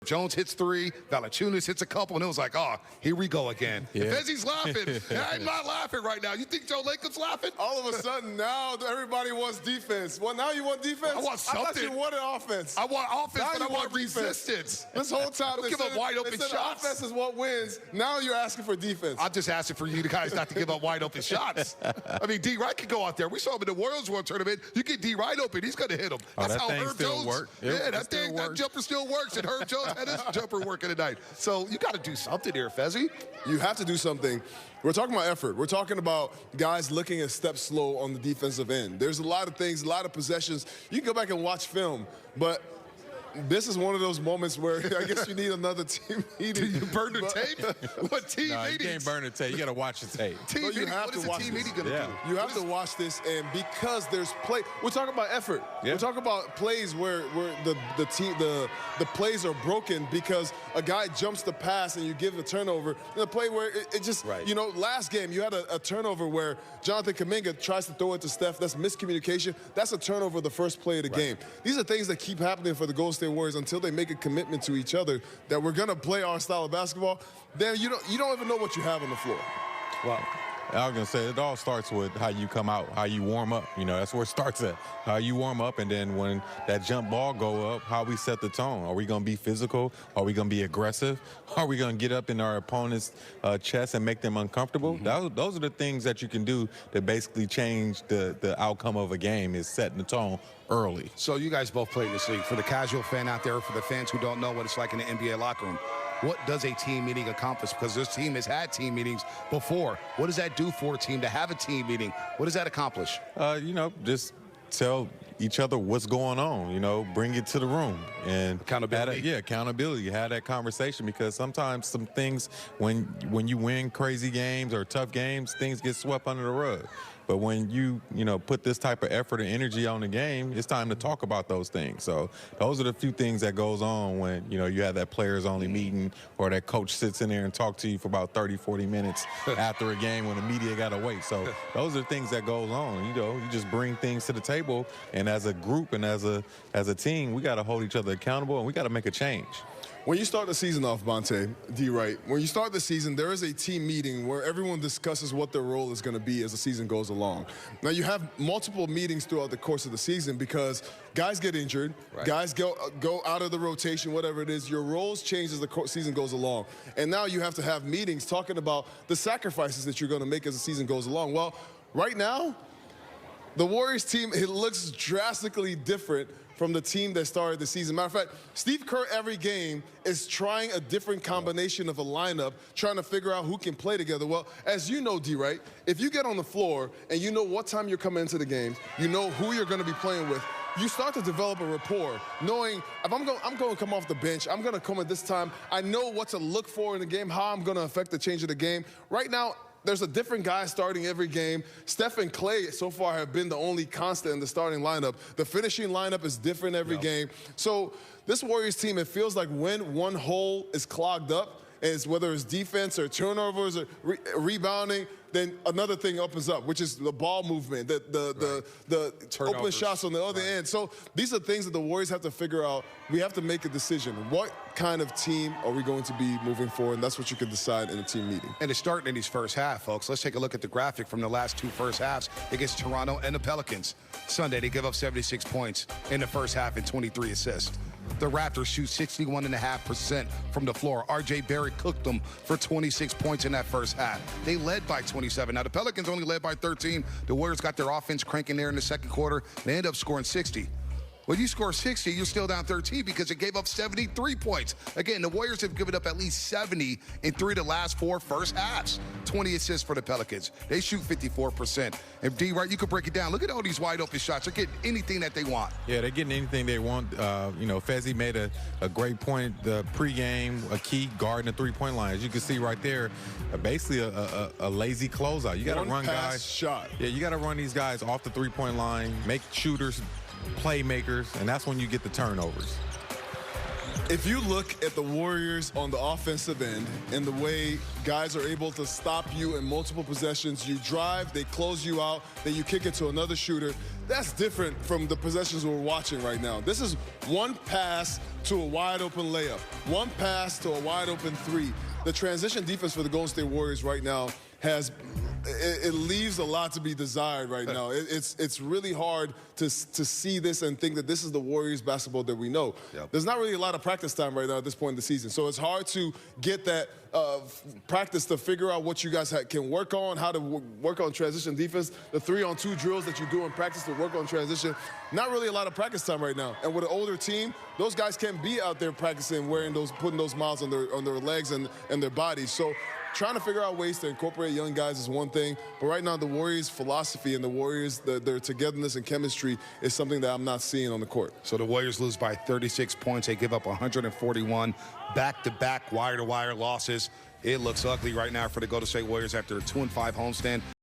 Jones hits 3, Valanciunas hits a couple, and it was like, oh, here we go again. Yeah. If Ezzy's laughing, I'm not laughing right now. You think Joe Lacob's laughing? All of a sudden, now everybody wants defense. Well, now you want defense? I want something. I thought you wanted offense. I want offense, now but I want resistance. This whole time, Don't give up wide open shots. Offense is what wins. Now you're asking for defense. I'm just asking for you guys not to give up wide open shots. I mean, D. Wright could go out there. We saw him in the World Tournament. You get D. Wright open, he's going to hit him. That's how Herb Jones. Yeah, that jumper still works, and Herb Jones had his jumper working tonight. So you got to do something here, Fezzi. You have to do something. We're talking about effort. We're talking about guys looking a step slow on the defensive end. There's a lot of things, a lot of possessions. You can go back and watch film, but this is one of those moments where I guess you need another team meeting. You burn the tape? What team meetings? You can't burn the tape. You got to watch the tape. Team meeting? What is a team meeting going to do? You have to watch this, and because there's play, we're talking about effort. Yeah. We're talking about plays where the plays are broken because a guy jumps the pass and you give a turnover. The play where it just, you know, last game you had a turnover where Jonathan Kuminga tries to throw it to Steph. That's miscommunication. That's a turnover the first play of the game. These are things that keep happening for the Golden State Warriors until they make a commitment to each other that we're going to play our style of basketball. Then you don't even know what you have on the floor. Wow. I was going to say, it all starts with how you come out, how you warm up. You know, that's where it starts at. How you warm up, and then when that jump ball go up, how we set the tone. Are we going to be physical? Are we going to be aggressive? Are we going to get up in our opponent's chest and make them uncomfortable? Those are the things that you can do to basically change the outcome of a game, is setting the tone early. So you guys both play in this league. For the casual fan out there, for the fans who don't know what it's like in the NBA locker room, what does a team meeting accomplish? Because this team has had team meetings before. What does that do for a team to have a team meeting? What does that accomplish? You know, just tell each other what's going on, you know, bring it to the room. And accountability. Accountability. Have that conversation, because sometimes some things, when you win crazy games or tough games, things get swept under the rug. But when you put this type of effort and energy on the game, it's time to talk about those things. So those are the few things that goes on when, you have that players-only meeting, or that coach sits in there and talks to you for about 30, 40 minutes after a game when the media got to wait. So those are the things that goes on. You just bring things to the table, and as a group and as a team, we got to hold each other accountable, and we got to make a change. When you start the season off, Bonte, D. Wright, when you start the season, there is a team meeting where everyone discusses what their role is going to be as the season goes along. Now, you have multiple meetings throughout the course of the season because guys get injured, guys go out of the rotation, whatever it is. Your roles change as the season goes along. And now you have to have meetings talking about the sacrifices that you're going to make as the season goes along. Well, right now, the Warriors team, it looks drastically different from the team that started the season. Matter of fact, Steve Kerr every game is trying a different combination of a lineup, trying to figure out who can play together. Well, as you know, D. Wright, if you get on the floor and you know what time you're coming into the game, you know who you're going to be playing with, you start to develop a rapport, knowing if I'm going to come off the bench, I'm going to come at this time. I know what to look for in the game, how I'm going to affect the change of the game. Right now, there's a different guy starting every game. Steph and Clay so far have been the only constant in the starting lineup. The finishing lineup is different every game. So this Warriors team, it feels like when one hole is clogged up, whether it's defense or turnovers or rebounding, then another thing opens up, which is the ball movement, the open shots on the other end. So these are things that the Warriors have to figure out. We have to make a decision. What kind of team are we going to be moving forward? And that's what you can decide in a team meeting. And it's starting in these first half, folks. Let's take a look at the graphic from the last two first halves against Toronto and the Pelicans. Sunday, they give up 76 points in the first half and 23 assists. The Raptors shoot 61.5% from the floor. R.J. Barrett cooked them for 26 points in that first half. They led by 27. Now, the Pelicans only led by 13. The Warriors got their offense cranking there in the second quarter. They end up scoring 60. When you score 60, you're still down 13 because it gave up 73 points. Again, the Warriors have given up at least 70 in 3 of the last 4 first halves. 20 assists for the Pelicans. They shoot 54%. And D, right, you could break it down. Look at all these wide open shots. They're getting anything that they want. Yeah, they're getting anything they want. Fezzi made a great point. The pregame, a key guarding the three-point line. As you can see right there, basically a lazy closeout. You got to run guys. Shot. Yeah, you got to run these guys off the three-point line, make shooters, playmakers, and that's when you get the turnovers. If you look at the Warriors on the offensive end and the way guys are able to stop you in multiple possessions, you drive, they close you out, then you kick it to another shooter. that's different from the possessions we're watching right now. This is one pass to a wide open layup, one pass to a wide open three. The transition defense for the Golden State Warriors right now it leaves a lot to be desired right now. It's really hard to see this and think that this is the Warriors basketball that we know. Yep. There's not really a lot of practice time right now at this point in the season, so it's hard to get that practice to figure out what you guys can work on, how to work on transition defense, the 3-on-2 drills that you do in practice to work on transition. Not really a lot of practice time right now. And with an older team, those guys can't be out there practicing, putting those miles on their legs and their bodies. So trying to figure out ways to incorporate young guys is one thing, but right now the Warriors' philosophy and the Warriors, their togetherness and chemistry is something that I'm not seeing on the court. So the Warriors lose by 36 points. They give up 141 back-to-back wire-to-wire losses. It looks ugly right now for the Golden State Warriors after a 2-5 homestand.